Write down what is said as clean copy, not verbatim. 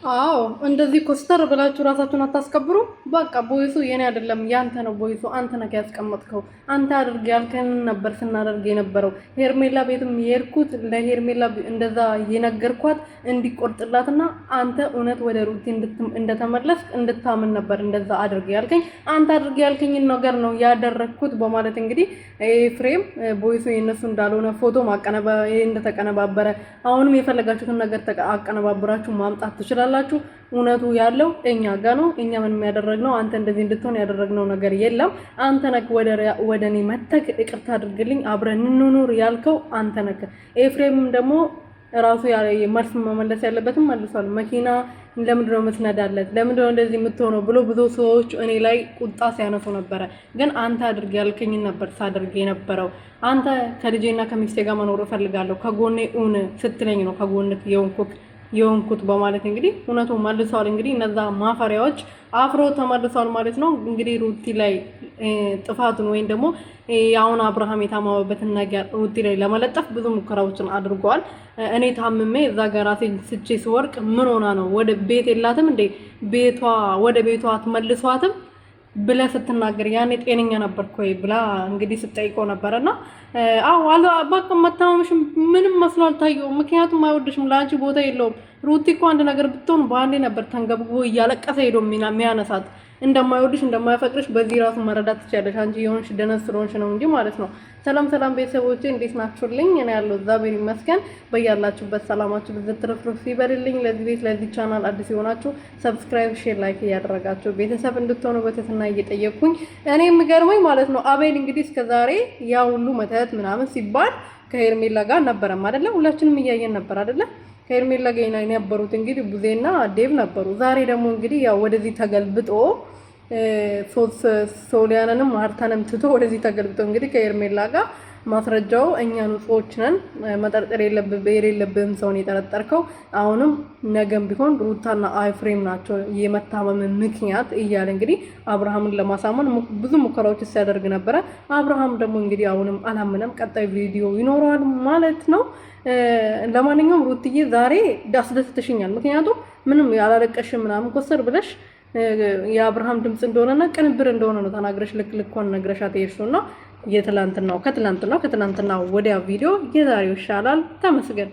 አዎ እንደዚህ ኮስተር ብላችሁ ራሳችሁን አታስከብሩ። በቃ ቦይሱ የኔ አይደለም ያንተ ነው። ቦይሱ አንተ ነህ ያስቀመጥከው። አንተ አድርግ ያልከን ነበር ስናደርግ የነበረው። ሄርሜላ ቤትም የሄድኩት ለሄርሜላ እንደዛ የነገርኳት እንዲቆርጥላትና አንተ እውነት ወደ ሩቲ እንደተመለስ እንድታምን ነበር እንደዛ አድርግ ያልከኝ። አንተ አድርግ ያልከኝ ነገር ነው ያደረኩት በማለት እንግዲህ ኤፍሬም ቦይሱ የነሱ እንዳልሆነ ፎቶ እንደተቀነባበረ አሁንም የፈለጋችሁትን ነገር አቀነባብራችሁ ማምጣት ትችላላችሁ። እውነቱ ያለው እኛ ጋር ነው። እኛ ምንም ያደረግነው አንተ እንደዚህ እንድትሆን ያደረግነው ነገር የለም። አንተ ነህ ወደኔ መተክ ይቅርታ አድርግልኝ አብረን እንኑር ያልከው አንተ ነህ። ኤፍሬምም ደግሞ ራሱ መልስ መመለስ ያለበትም መልሷል። መኪና ለምንድን ነው የምትነዳለት? ለምንድን ነው እንደዚህ የምትሆነው ብሎ ብዙ ሰዎች እኔ ላይ ቁጣ ሲያነሱ ነበረ። ግን አንተ አድርግ ያልከኝ ነበር ሳድርግ የነበረው። አንተ ከልጄና ከሚስቴ ጋር መኖር እፈልጋለሁ ከጎኔ ኡን ስትለኝ ነው ከጎንክ የሆንኩት በማለት እንግዲህ እውነቱን መልሰዋል። እንግዲህ እነዛ ማፈሪያዎች አፍሮ ተመልሰዋል ማለት ነው። እንግዲህ ሩቲ ላይ ጥፋቱን ወይም ደግሞ ያውን አብርሃም የታማበበትን ነገር ሩቲ ላይ ለመለጠፍ ብዙ ሙከራዎችን አድርገዋል። እኔ ታምሜ እዛ ጋር ስቼ ስወርቅ ምን ሆና ነው ወደ ቤት የላትም እንዴ ወደ ቤቷ አትመልሷትም ብለ ስትናገር ያኔ ጤነኛ ነበርኩ ወይ ብላ እንግዲህ ስትጠይቀው ነበርና አዎ በቃ መታመምሽ ምንም መስሎ አልታየውም። ምክንያቱም አይወድሽም፣ ለአንቺ ቦታ የለውም። ሩቲ እኮ አንድ ነገር ብትሆን በአንዴ ነበር ተንገብጎ እያለቀሰ ሄዶ የሚያነሳት። እንደማይወድሽ እንደማያፈቅርሽ በዚህ ራሱ መረዳት ትችያለሽ። አንቺ የሆንሽ ደነስ ስለሆንሽ ነው እንጂ ማለት ነው። ሰላም ቤተሰቦቼ እንዴት ናችሁልኝ? እኔ ያለው እግዚአብሔር ይመስገን። በያላችሁበት ሰላማችሁ ብትትርፍርፍ ይበልልኝ። ለዚህ ቤት ለዚህ ቻናል አዲስ የሆናችሁ ሰብስክራይብ፣ ሼር፣ ላይክ እያደረጋችሁ ቤተሰብ እንድትሆኑ በትህትና እየጠየቅኩኝ እኔ የሚገርመኝ ማለት ነው አቤል እንግዲህ እስከዛሬ ያ ሁሉ መተት ምናምን ሲባል ከሄርሜላ ጋር ነበረም አይደለም? ሁላችንም እያየን ነበር አይደለም? ከሄርሜላ ጋር የነበሩት እንግዲህ ቡዜና ዴቭ ነበሩ። ዛሬ ደግሞ እንግዲህ ያው ወደዚህ ተገልብጦ ሶሊያንንም ማርታንም ትቶ ወደዚህ ተገልብጦ እንግዲህ ከሄርሜላ ጋር ማስረጃው እኛ ንጹዎች ነን፣ መጠርጠር የሌለብህም ሰውን የጠረጠርከው አሁንም ነገም ቢሆን ሩታና ኤፍሬም ናቸው የመታመም ምክንያት እያለ እንግዲህ አብርሃምን ለማሳመን ብዙ ሙከራዎች ሲያደርግ ነበረ። አብርሃም ደግሞ እንግዲህ አሁንም አላመነም። ቀጣይ ቪዲዮ ይኖረዋል ማለት ነው። ለማንኛውም ሩትዬ ዛሬ አስደስተሽኛል። ምክንያቱም ምንም ያላለቀሽ ምናምን ኮስተር ብለሽ የአብርሃም ድምጽ እንደሆነና ቅንብር እንደሆነ ነው ተናግረሽ ልክ ነግረሻት የሄድሽውና ከትላንትና ወዲያ ቪዲዮ የዛሬው ይሻላል። ተመስገን።